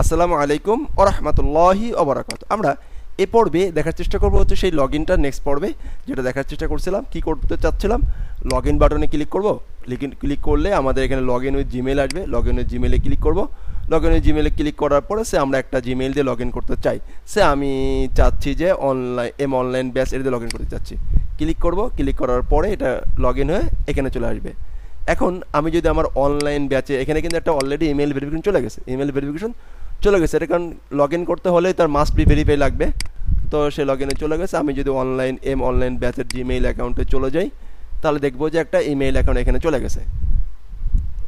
আসসালামু আলাইকুম ওয়া রাহমাতুল্লাহি ওয়া বারাকাতুহু। আমরা এই পর্বে দেখার চেষ্টা করব হচ্ছে সেই লগইনটা নেক্সট পর্বে যেটা দেখার চেষ্টা করছিলাম। কি করতে চাচ্ছিলাম, লগইন বাটনে ক্লিক করব। ক্লিক করলে আমাদের এখানে লগইন উইথ জিমেইল আসবে। লগইন উইথ জিমেইলে ক্লিক করব। লগইন উইথ জিমেইলে ক্লিক করার পরে আমরা একটা জিমেইল দিয়ে লগইন করতে চাই। আমি চাচ্ছি যে অনলাইন ব্যাচ এর দিয়ে লগইন করতে চাচ্ছি। ক্লিক করব। ক্লিক করার পরে এটা লগইন হয়ে এখানে চলে আসবে। এখন আমি যদি আমার অনলাইন ব্যাচে এখানে কিন্তু একটা অলরেডি ইমেল ভেরিফিকেশন চলে গেছে। এটা কারণ লগ ইন করতে হলে তার মাস্ট বি ভেরিফাই লাগবে। তো সে লগ ইনে চলে গেছে। আমি যদি অনলাইন ব্যাচের জিমেইল অ্যাকাউন্টে চলে যাই তাহলে দেখবো যে একটা ইমেইল অ্যাকাউন্ট এখানে চলে গেছে।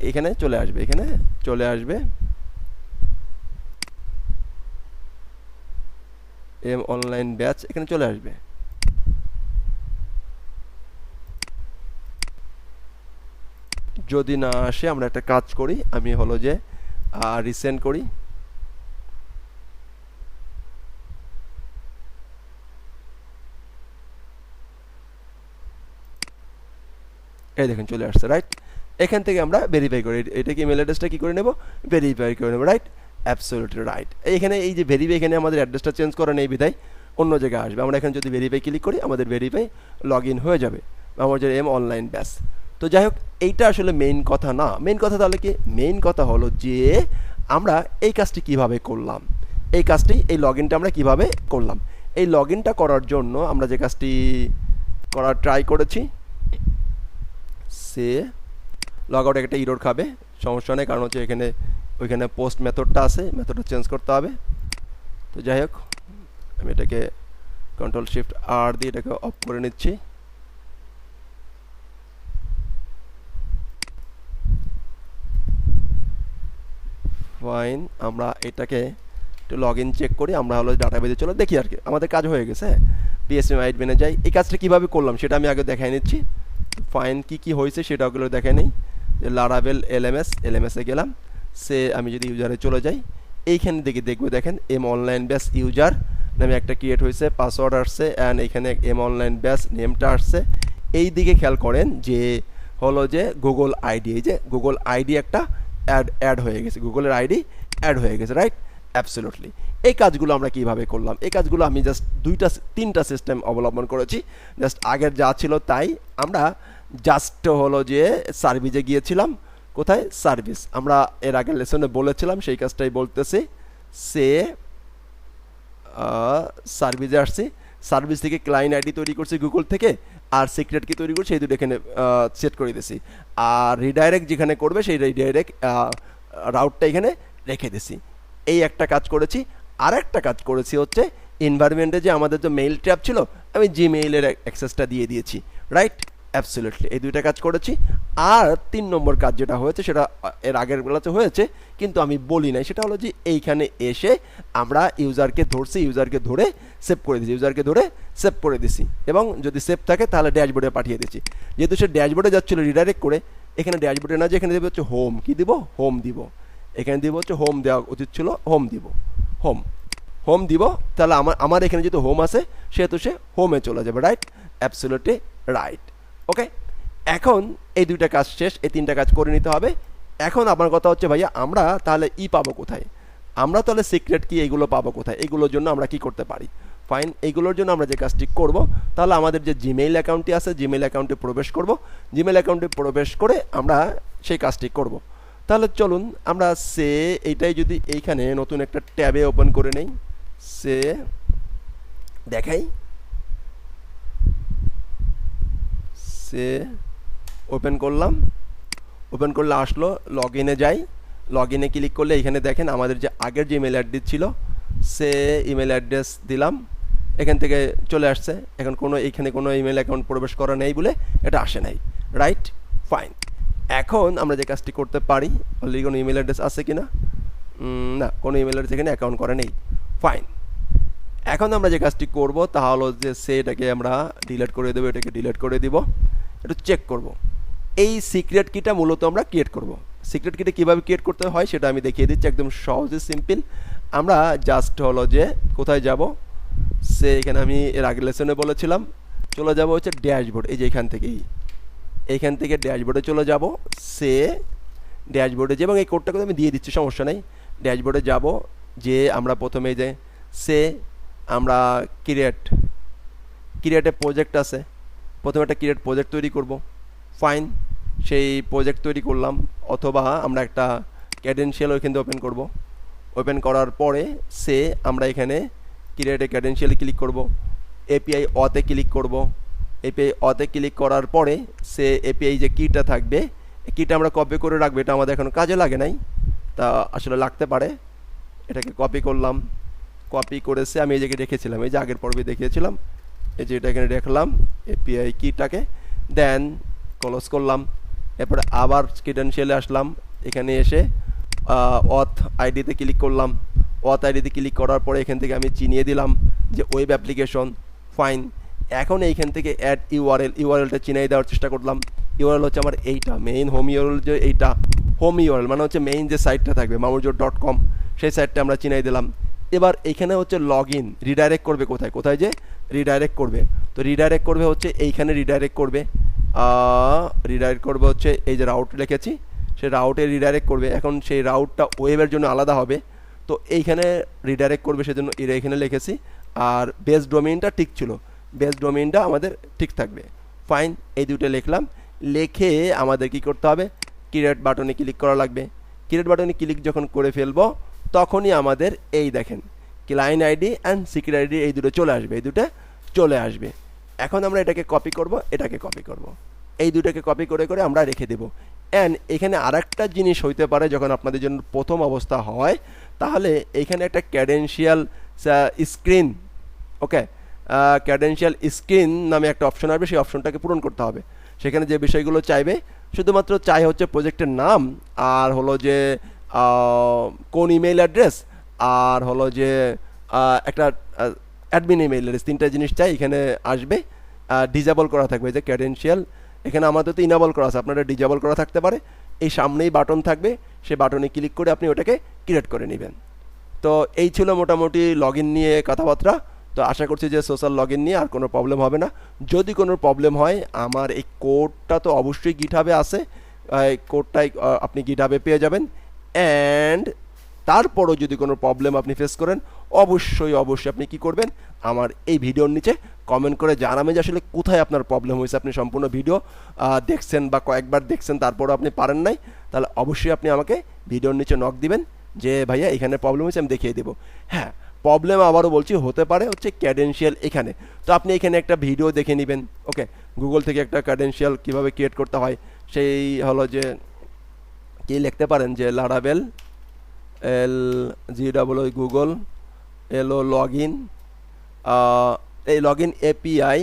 এখানে চলে আসবে অনলাইন ব্যাচ এখানে চলে আসবে। যদি না আসে আমরা একটা কাজ করি, আমি হলো যে রিসেন্ড করি। এই দেখেন চলে আসছে, রাইট। এখান থেকে আমরা ভেরিফাই করি, এটাকে ইমেল অ্যাড্রেসটা কি করে নেব, ভেরিফাই করে নেব, রাইট। Absolutely right. এখানে এই যে ভেরিফাই, এখানে আমাদের অ্যাড্রেসটা চেঞ্জ করা নেই বিধায় অন্য জায়গায় আসবে। আমরা এখানে যদি ভেরিফাই ক্লিক করি আমাদের ভেরিফাই লগ ইন হয়ে যাবে আমাদের অনলাইন ব্যাচ। তো যাই হোক, এইটা আসলে মেইন কথা না। মেইন কথা তাহলে কি, মেইন কথা হলো যে আমরা এই কাজটি কিভাবে করলাম, এই লগ ইনটা আমরা কিভাবে করলাম। এই লগ ইনটা করার জন্য আমরা যে কাজটি করার ট্রাই করেছি, সে লগ আউট একটা ইরর খাবে, সমস্যা নেই, কারণ হচ্ছে ওইখানে পোস্ট মেথডটা আছে, মেথডটা চেঞ্জ করতে হবে। তো যাই হোক, আমি এটাকে Ctrl+Shift+R দিয়ে এটাকে অফ করে নিচ্ছি। ফাইন, আমরা এটাকে একটু লগ ইন চেক করি। আমরা হলো ডাটাবেজে চলে দেখি আর কি, আমাদের কাজ হয়ে গেছে। PSM অ্যাডমিনে যাই, এই কাজটা কীভাবে করলাম সেটা আমি আগে দেখাই নিচ্ছি। ফাইন, কি হয়েছে সেটা ওগুলো দেখে নেই। যে Laravel LMS-এ গেলাম। আমি যদি ইউজারে চলে যাই, এইখানে দেখবো, দেখেন অনলাইন ব্যাচ ইউজার নামে একটা ক্রিয়েট হয়েছে, পাসওয়ার্ড আসছে, অ্যান্ড এখানে অনলাইন ব্যাচ নেমটা আসছে। এই দিকে খেয়াল করেন যে হলো যে গুগল আইডি, এই যে গুগল আইডি একটা অ্যাড হয়ে গেছে, গুগলের আইডি অ্যাড হয়ে গেছে, রাইট। অ্যাবসলিউটলি। এই কাজগুলো আমরা কিভাবে করলাম, এই কাজগুলো আমি জাস্ট তিনটা সিস্টেম অবলম্বন করেছি। জাস্ট আগের যা ছিল তাই, আমরা জাস্ট হলো যে সার্ভিসে গিয়েছিলাম। কোথায় সার্ভিস, আমরা এর আগের লেসনে বলেছিলাম, সেই কাজটাই বলতেছি। সার্ভিসে আসছি, সার্ভিস থেকে ক্লায়েন্ট আইডি তৈরি করছি গুগল থেকে, আর সিক্রেট কি তৈরি করছি এই দুটো এখানে সেট করে দিয়েছি। আর রিডাইরেক্ট যেখানে করবে সেই রিডাইরেক্ট রাউটটা এখানে রেখে দিছি। এই একটা কাজ করেছি। আর একটা কাজ করেছি হচ্ছে এনভায়রনমেন্টে যে আমাদের যে মেইল ট্যাব ছিল, আমি জিমেইলের অ্যাক্সেসটা দিয়ে দিয়েছি, রাইট। অ্যাবসলিউটলি, এই দুইটা কাজ করেছি। আর 3 নম্বর কাজ যেটা হয়েছে সেটা এর আগের বেলাতে হয়েছে কিন্তু আমি বলি নাই, সেটা হলো যে এইখানে এসে আমরা ইউজারকে ধরে সেভ করে দিছি, এবং যদি সেভ থাকে তাহলে ড্যাশবোর্ডে পাঠিয়ে দিচ্ছি। যেহেতু সে ড্যাশবোর্ডে যাচ্ছিল রিডাইরেক্ট করে, এখানে ড্যাশবোর্ডে না যে এখানে দেবে হচ্ছে হোম, কি দিব, হোম দিব। এখানে দিব হচ্ছে হোম, দেওয়া উচিত ছিল হোম দিব, হোম দিব। তাহলে আমার এখানে যেহেতু হোম আছে সেহেতু সে হোমে চলে যাবে, রাইট। Absolutely right. ওকে, এখন এই দুইটা কাজ শেষ, এই 3টা কাজ করে নিতে হবে। এখন আমার কথা হচ্ছে ভাইয়া, আমরা তাহলে পাবো কোথায়, আমরা তাহলে সিক্রেট কি এগুলো পাবো কোথায়, এগুলোর জন্য আমরা কি করতে পারি। ফাইন, এগুলোর জন্য আমরা যে কাজটি করব, তাহলে আমাদের যে জিমেইল অ্যাকাউন্টটি আছে, জিমেইল অ্যাকাউন্টে প্রবেশ করব। জিমেইল অ্যাকাউন্টে প্রবেশ করে আমরা সেই কাজটি করব। তাহলে চলুন আমরা এইটাই যদি এইখানে নতুন একটা ট্যাবে ওপেন করে নেই, দেখাই। ওপেন করলে আসলো, লগ ইনে যাই। লগ ইনে ক্লিক করলে এখানে দেখেন আমাদের যে আগের যে ইমেল অ্যাড্রেস ছিল সে ইমেল অ্যাড্রেস দিলাম, এখান থেকে চলে আসছে। এখন এখানে কোনো ইমেল অ্যাকাউন্ট প্রবেশ করা নেই বলে এটা আসে নাই, রাইট। ফাইন, এখন আমরা যে কাজটি করতে পারি, অলরেডি কোনো ইমেল অ্যাড্রেস আছে কি না, না, কোনো ইমেল অ্যাড্রেস এখানে অ্যাকাউন্ট করা নেই। ফাইন, এখন আমরা যে কাজটি করব তা হলো যে এটাকে আমরা ডিলিট করে দেবো, এটাকে ডিলিট করে দিব। একটু চেক করব, এই সিক্রেট কিটা মূলত আমরা ক্রিয়েট করব। সিক্রেট কিটা কীভাবে ক্রিয়েট করতে হয় সেটা আমি দেখিয়ে দিচ্ছি, একদম সহজে সিম্পল। আমরা জাস্ট হলো যে কোথায় যাব, এখানে আমি এর আগের লেসনে বলেছিলাম, চলে যাব হচ্ছে ড্যাশবোর্ড। এই যে এইখান থেকে ড্যাশবোর্ডে চলে যাব। ড্যাশবোর্ডে যে, এবং এই কোডটা আমি দিয়ে দিচ্ছি, সমস্যা নেই। ড্যাশবোর্ডে যাব, যে আমরা প্রথমে যে সে আমরা ক্রিয়েট এ প্রজেক্ট আছে, প্রথমে একটা ক্রিয়েট প্রজেক্ট তৈরি করব। ফাইন, সেই প্রজেক্ট তৈরি করলাম, অথবা আমরা একটা ক্যাডেনশিয়াল ওইখান থেকে ওপেন করব। ওপেন করার পরে সে আমরা এখানে ক্রিয়েট এ ক্যাডেনশিয়ালে ক্লিক করব, এপিআই অতে ক্লিক করব। এপিআই অতে ক্লিক করার পরে সে এপিআই যে কিটা থাকবে, কিটা আমরা কপি করে রাখবো। এটা আমাদের এখন কাজে লাগে নাই, তা আসলে লাগতে পারে। এটাকে কপি করলাম, কপি করেছে আমি এই জায়গায় রেখেছিলাম, এই যে আগের পর্বে দেখিয়েছিলাম, এই যে এটা এখানে রাখলাম এপিআই কিটাকে, দেন ক্লোজ করলাম। এরপরে আবার ক্রেডেনশিয়ালে আসলাম, এখানে এসে অথ আইডিতে ক্লিক করলাম। অথ আইডিতে ক্লিক করার পরে এখান থেকে আমি চিনিয়ে দিলাম যে ওয়েব অ্যাপ্লিকেশন। ফাইন, এখন এইখান থেকে অ্যাড ইউআরএলটা চিনিয়ে দেওয়ার চেষ্টা করলাম। ইউআরএল হচ্ছে আমার এইটা মেইন হোম ইউআরএল, যে এইটা হোম ইউআরএল মানে হচ্ছে মেইন যে সাইটটা থাকবে mamurjot.com, সেই সাইটটা আমরা চিনিয়ে দিলাম। এবার এখানে হচ্ছে লগ ইন, রিডাইরেক্ট করবে কোথায় কোথায়, যে রিডাইরেক্ট করবে, তো রিডাইরেক্ট করবে হচ্ছে এইখানে রিডাইরেক্ট করবে। রিডাইরেক্ট করবে হচ্ছে এই যে রাউট লিখেছি, সেই রাউটে রিডাইরেক্ট করবে। এখন সেই রাউটটা ওয়েবের জন্য আলাদা হবে, তো এইখানে রিডাইরেক্ট করবে, সেজন্য এরা এখানে লিখেছি। আর বেস ডোমেইনটা ঠিক ছিল, বেস ডোমেইনটা আমাদের ঠিক থাকবে। ফাইন, এই দুটো লিখলাম। লিখে আমাদের কি করতে হবে, ক্রিয়েট বাটনে ক্লিক করা লাগবে। ক্রিয়েট বাটনে ক্লিক যখন করে ফেলবো তখনই আমাদের এই দেখেন client ID and secret ID এই দুটো চলে আসবে, এই দুটো চলে আসবে। এখন আমরা এটাকে কপি করব, এটাকে কপি করব, এই দুটোকে কপি করে করে আমরা রেখে দেব। অ্যান্ড এখানে আরেকটা জিনিস হইতে পারে যখন আপনাদের জন্য প্রথম অবস্থা হয়, তাহলে এখানে একটা ক্যাডেনশিয়াল স্ক্রিন, ওকে, ক্যাডেনশিয়াল স্ক্রিন নামে একটা অপশন আসবে, সেই অপশনটাকে পূরণ করতে হবে। সেখানে যে বিষয়গুলো চাইবে শুধুমাত্র চাই হচ্ছে প্রজেক্টের নাম, আর হলো যে কোন ইমেইল অ্যাড্রেস, আর হলো যে একটা অ্যাডমিন ইমেইল অ্যাড্রেস, তিনটা জিনিস চাই এখানে আসবে। ডিজেবল করা থাকবে যে ক্যাডেনশিয়াল, এখানে আমাদের তো ইনেবল করা আছে, আপনারা ডিজেবল করা থাকতে পারে। এই সামনেই বাটন থাকবে, সেই বাটনে ক্লিক করে আপনি ওটাকে ক্রিয়েট করে নেবেন। তো এই ছিল মোটামুটি লগ ইন নিয়ে কথাবার্তা। তো আশা করছি যে সোশ্যাল লগ ইন নিয়ে আর কোনো প্রবলেম হবে না। যদি কোনো প্রবলেম হয়, আমার এই কোডটা তো অবশ্যই গিটহাবে আছে, এই কোডটাই আপনি গিটহাবে পেয়ে যাবেন। অ্যান্ড তারপরও যদি কোনো প্রবলেম আপনি ফেস করেন, অবশ্যই আপনি কি করবেন, আমার এই ভিডিওর নিচে কমেন্ট করে জানাবেন যে আসলে কোথায় আপনার প্রবলেম হয়েছে। আপনি সম্পূর্ণ ভিডিও দেখছেন বা কয়েকবার দেখছেন, তারপরও আপনি পারেন নাই, তাহলে অবশ্যই আপনি আমাকে ভিডিওর নিচে নক দিবেন যে ভাইয়া এখানে প্রবলেম হয়েছে, আমি দেখিয়ে দেবো। হ্যাঁ, প্রবলেম আবারও বলছি হতে পারে হচ্ছে ক্যাডেনশিয়াল এখানে, তো আপনি এখানে একটা ভিডিও দেখে নেবেন। ওকে, গুগল থেকে একটা ক্যাডেনশিয়াল কীভাবে ক্রিয়েট করতে হয়, সেই হলো যে কি লিখতে পারেন যে লারাভেল গুগল লগ ইন, এই log in API,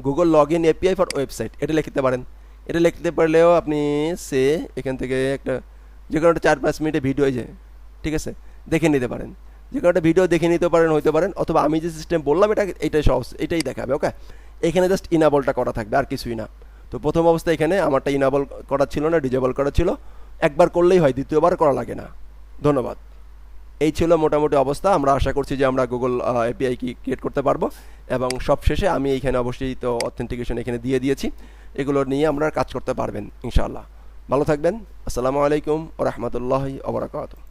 Google log in API for website, এটা লিখতে পারেন। এটা লিখতে পারলেও আপনি সে এখান থেকে একটা যে কোনো একটা 4-5 মিনিটে ভিডিও যে ঠিক আছে দেখে নিতে পারেন, যে কোনো একটা ভিডিও দেখে নিতে পারেন, হইতে পারেন। অথবা আমি যে সিস্টেম বললাম এটাই সহজ, এটাই দেখাবে। ওকে, এখানে জাস্ট ইনাবলটা করা থাকবে, আর কিছুই না। তো প্রথম অবস্থায় এখানে আমারটা ইনাবল করা ছিল না, ডিজেবল করা ছিল। একবার করলেই হয়, দ্বিতীয়বার করা লাগে না। ধন্যবাদ। এই ছিল মোটামুটি অবস্থা। আমরা আশা করছি যে আমরা গুগল এপিআই কি ক্রিয়েট করতে পারবো, এবং সবশেষে আমি এইখানে অবশ্যই তো অথেন্টিকেশন এখানে দিয়ে দিয়েছি, এগুলো নিয়ে আমরা কাজ করতে পারবেন ইনশাআল্লাহ। ভালো থাকবেন। আসসালামু আলাইকুম ওয়া রাহমাতুল্লাহি ওয়া বারাকাতুহু।